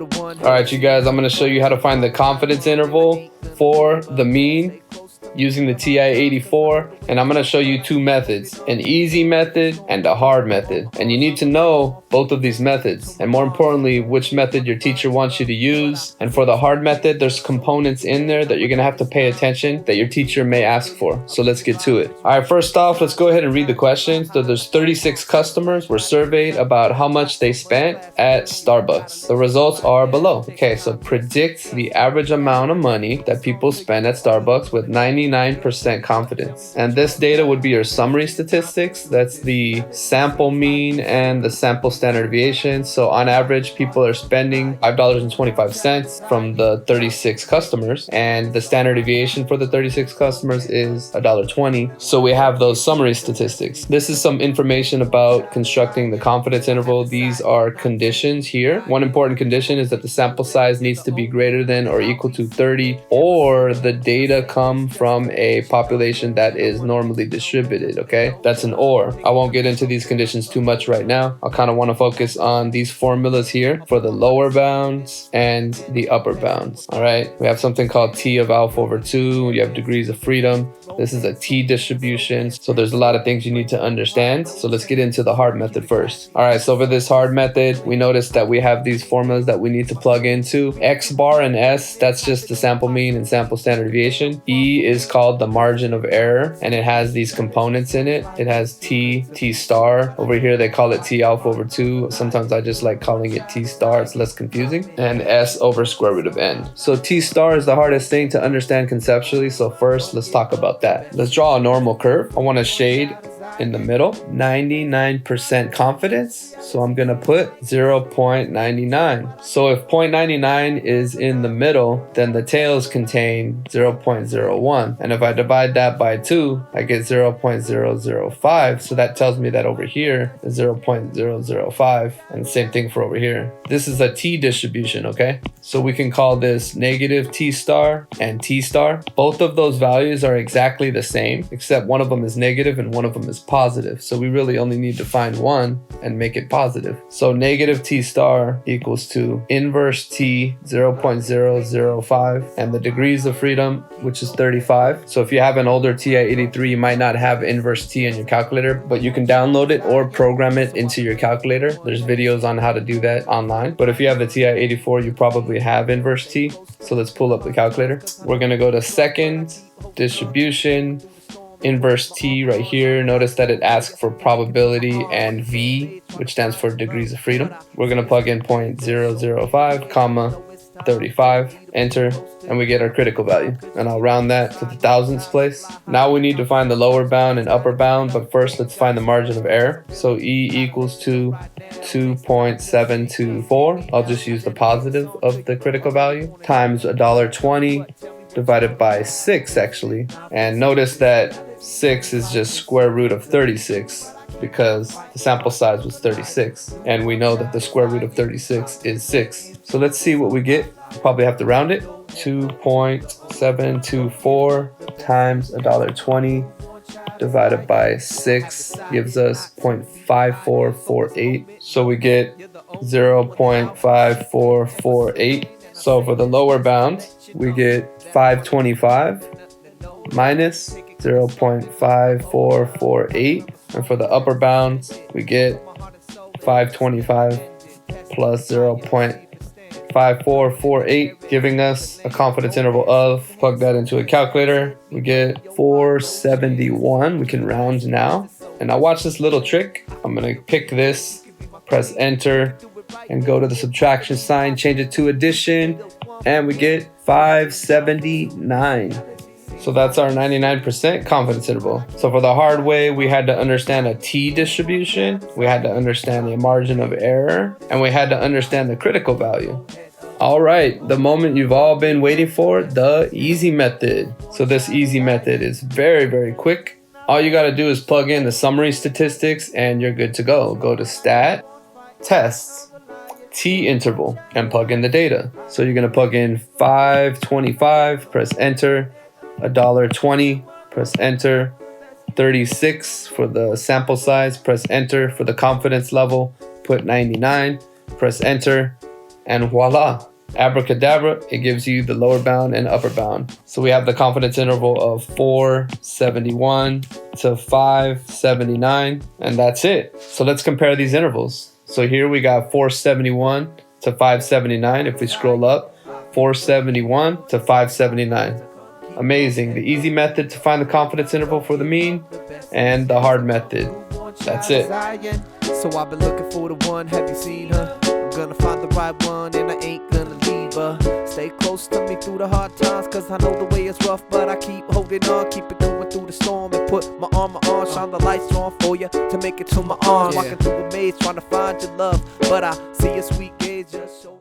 Alright, you guys, I'm going to show you how to find the confidence interval for the mean using the TI-84, and I'm going to show you two methods, an easy method and a hard method. And you need to know both of these methods, and more importantly, which method your teacher wants you to use. And for the hard method, there's components in there that you're going to have to pay attention that your teacher may ask for. So let's get to it. Alright, first off, let's go ahead and read the questions. So there's 36 customers were surveyed about how much they spent at Starbucks. The results are below. Okay, so predict the average amount of money that people spend at Starbucks with 99% confidence. And this data would be your summary statistics. That's the sample mean and the sample standard deviation. So on average, people are spending $5.25 from the 36 customers, and the standard deviation for the 36 customers is $1.20. So we have those summary statistics. This is some information about constructing the confidence interval. These are conditions here. One important condition is that the sample size needs to be greater than or equal to 30, or the data come from a population that is normally distributed. Okay, that's an or. I won't get into these conditions too much right now. I kind of want to focus on these formulas here for the lower bounds and the upper bounds. All right, we have something called T of alpha over 2. You have degrees of freedom. This is a T distribution. So there's a lot of things you need to understand. So let's get into the hard method first. All right, so for this hard method, we notice that we have these formulas that we need to plug into. X bar and S, that's just the sample mean and sample standard deviation. E is called the margin of error, and it has these components in it. It has T, T star. Over here, they call it T alpha over 2. Sometimes I just like calling it T star. It's less confusing. And S over square root of n. So T star is the hardest thing to understand conceptually. So first, let's talk about that. Let's draw a normal curve. I want to shade in the middle, 99% confidence. So I'm going to put 0.99. So if 0.99 is in the middle, then the tails contain 0.01. And if I divide that by 2, I get 0.005. So that tells me that over here is 0.005. And same thing for over here. This is a T distribution, okay? So we can call this negative T star and T star. Both of those values are exactly the same, except one of them is negative and one of them is positive. So we really only need to find one and make it positive. So negative T star equals to inverse T 0.005 and the degrees of freedom, which is 35. So if you have an older TI-83, you might not have inverse T in your calculator, but you can download it or program it into your calculator. There's videos on how to do that online. But if you have the TI-84, you probably have inverse T. So let's pull up the calculator. We're going to go to second distribution, inverse T right here. Notice that it asks for probability and V, which stands for degrees of freedom. We're going to plug in 0.005 comma 35, enter, and we get our critical value. And I'll round that to the thousandths place. Now we need to find the lower bound and upper bound, but first let's find the margin of error. So E equals to 2.724. I'll just use the positive of the critical value times $1.20 divided by 6 actually. And notice that 6 is just square root of 36 because the sample size was 36. And we know that the square root of 36 is 6. So let's see what we get. Probably have to round it. 2.724 times $1.20 divided by 6 gives us 0.5448. So we get 0.5448. So for the lower bound, we get 525 minus 0.5448. And for the upper bound, we get 525 plus 0.5448, giving us a confidence interval of, plug that into a calculator, we get 471. We can round now. And now watch this little trick. I'm going to pick this, press enter, and go to the subtraction sign, change it to addition, and we get 579. So that's our 99% confidence interval. So for the hard way, we had to understand a T distribution, we had to understand the margin of error, and we had to understand the critical value. All right, the moment you've all been waiting for, the easy method. So this easy method is very, very quick. All you gotta do is plug in the summary statistics and you're good to go. Go to stat, tests, T interval, and plug in the data. So you're gonna plug in 525, press enter, $1.20, press enter, 36 for the sample size, press enter for the confidence level, put 99, press enter, and voila. Abracadabra, it gives you the lower bound and upper bound. So we have the confidence interval of 471 to 579, and that's it. So let's compare these intervals. So here we got 471 to 579. If we scroll up, 471 to 579. Amazing. The easy method to find the confidence interval for the mean, and the hard method. That's it. So I've been looking for the one, have you seen her? I'm gonna find the right one and I ain't gonna leave her. Stay close to me through the hard times, cause I know the way is rough, but I keep holding on, keep it going through the storm, and put my armor on, shine the lights on for you to make it to my arms. Walking through a maze trying to find your love, but I see a sweet gaze just show